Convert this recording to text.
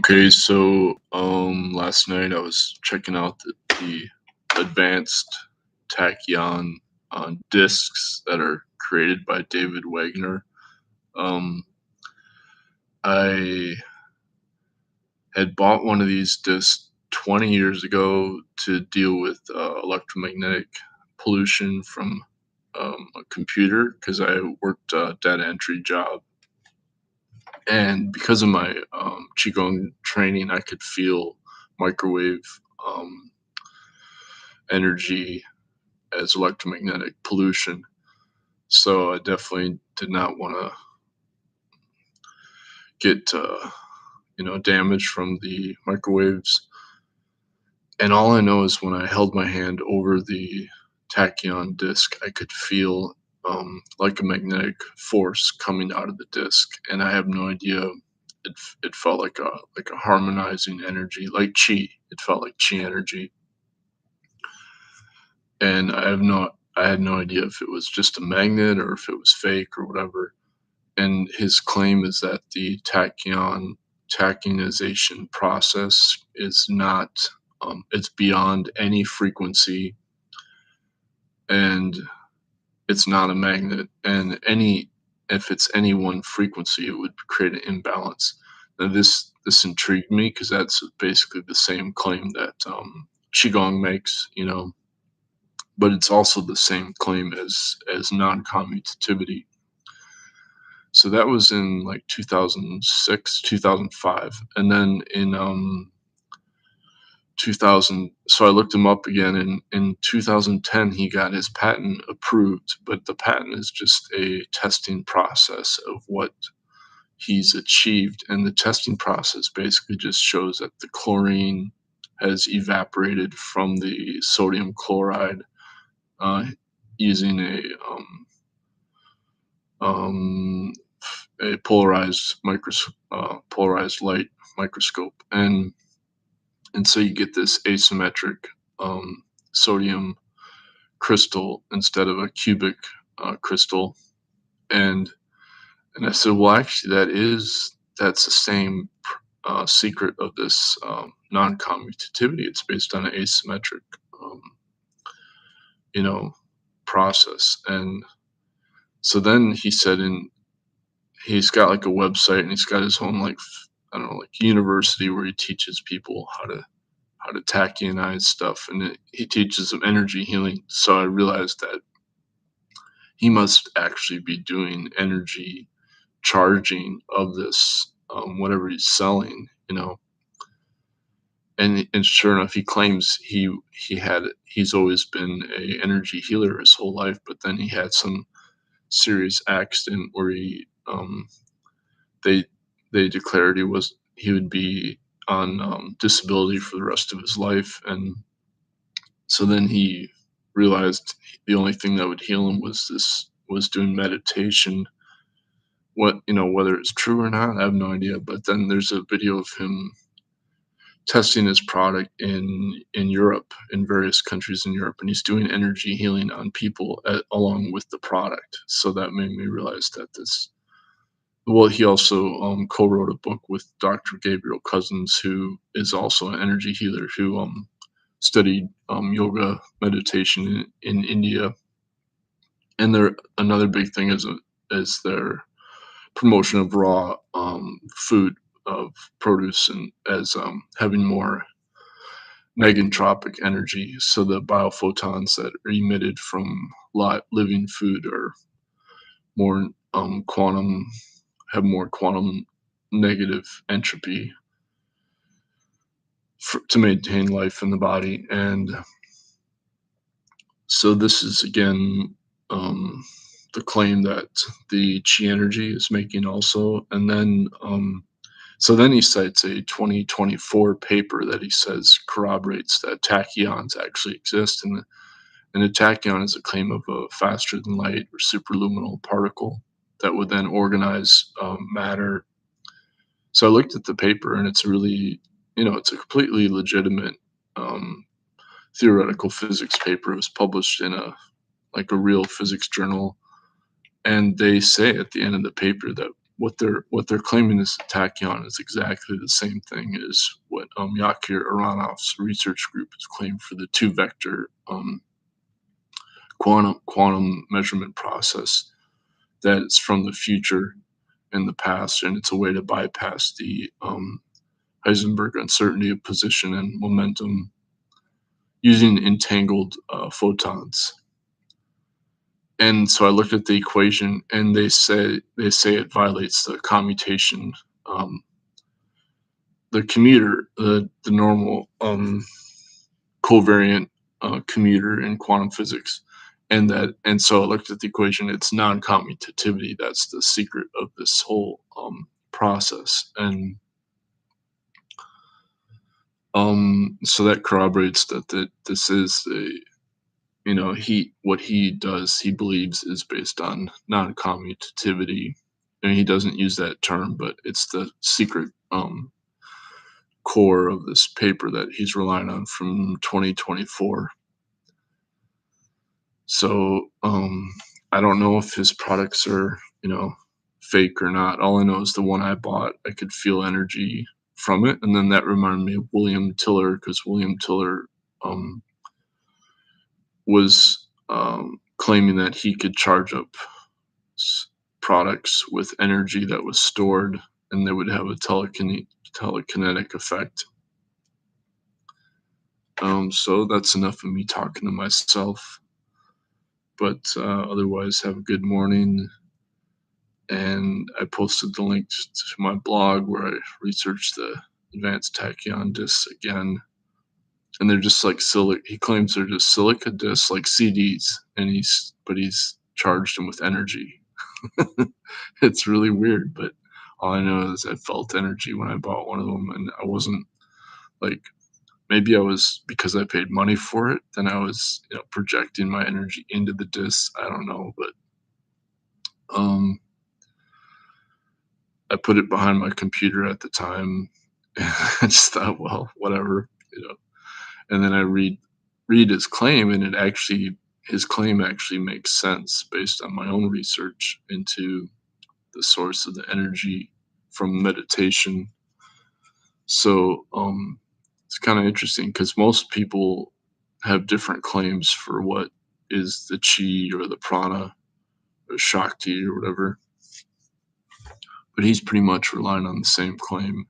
Okay, so last night I was checking out the advanced Tachyon discs that are created by David Wagner. Um, I had bought one of these discs 20 years ago to deal with electromagnetic pollution from a computer because I worked a data entry job. And because of my qigong training, I could feel microwave um, energy as electromagnetic pollution. So I definitely did not want to get damage from the microwaves. And all I know is when I held my hand over the tachyon disc, I could feel like a magnetic force coming out of the disc, and I have no idea. It felt like a harmonizing energy, like chi. It felt like chi energy, and I had no idea if it was just a magnet or if it was fake or whatever. And his claim is that the tachyonization process is not it's beyond any frequency, and it's not a magnet, and any if it's any one frequency it would create an imbalance. Now this intrigued me because that's basically the same claim that qigong makes, but it's also the same claim as non-commutativity. So that was in like 2006, 2005. And then in 2000, so I looked him up again. And in 2010, he got his patent approved, but the patent is just a testing process of what he's achieved. And the testing process basically just shows that the chlorine has evaporated from the sodium chloride uh, using um, a polarized light microscope, and so you get this asymmetric sodium crystal instead of a cubic crystal, and I said, well, actually, that's the same secret of this non-commutativity. It's based on an asymmetric, um, you know, process, and so then he said, he's got like a website and he's got his own like I don't know, like university where he teaches people how to tachyonize stuff, and he teaches them energy healing. So I realized that he must actually be doing energy charging of this whatever he's selling, and sure enough, he claims he's always been a energy healer his whole life, but then he had some serious accident where they they declared he would be on disability for the rest of his life, and so then he realized the only thing that would heal him was doing meditation. Whether it's true or not, I have no idea. But then there's a video of him testing his product in Europe, in various countries in Europe, and he's doing energy healing on people along with the product. So that made me realize that this well, he also co-wrote a book with Dr. Gabriel Cousins, who is also an energy healer who studied yoga meditation in India. And another big thing is their promotion of raw food, of produce, and as having more negentropic energy. So the biophotons that are emitted from living food are more quantum have more quantum negative entropy to maintain life in the body. And so this is again the claim that the chi energy is making also. And then so then he cites a 2024 paper that he says corroborates that tachyons actually exist, and a tachyon is a claim of a faster than light or superluminal particle that would then organize matter. So I looked at the paper, and it's really, it's a completely legitimate um, theoretical physics paper. It was published in a real physics journal, and they say at the end of the paper that what they're claiming is tachyon is exactly the same thing as what Yakir Aronov's research group has claimed for the two vector quantum measurement process. That it's from the future and the past, and it's a way to bypass the Heisenberg uncertainty of position and momentum using entangled photons. And so I looked at the equation, and they say it violates the commutation, um, the commuter, the normal covariant commuter in quantum physics, and so I looked at the equation. It's non-commutativity. That's the secret of this whole process, and so that corroborates that this is a he what he does, he believes, is based on non-commutativity, and he doesn't use that term, but it's the secret core of this paper that he's relying on from 2024. So I don't know if his products are fake or not. All I know is the one I bought, I could feel energy from it, and then that reminded me of William Tiller, because William Tiller um, was claiming that he could charge up products with energy that was stored, and they would have a telekinetic effect. So that's enough of me talking to myself. But otherwise, have a good morning. And I posted the link to my blog where I researched the advanced Tachyon disks again. And they're just like he claims they're just silica discs, like CDs, and he's charged them with energy. It's really weird, but all I know is I felt energy when I bought one of them, and I wasn't like, maybe I was, because I paid money for it, then I was projecting my energy into the disc. I don't know, but um, I put it behind my computer at the time. And I just thought, well, whatever. And then I read his claim, and his claim actually makes sense based on my own research into the source of the energy from meditation. So it's kind of interesting, because most people have different claims for what is the chi or the prana or shakti or whatever, but he's pretty much relying on the same claim.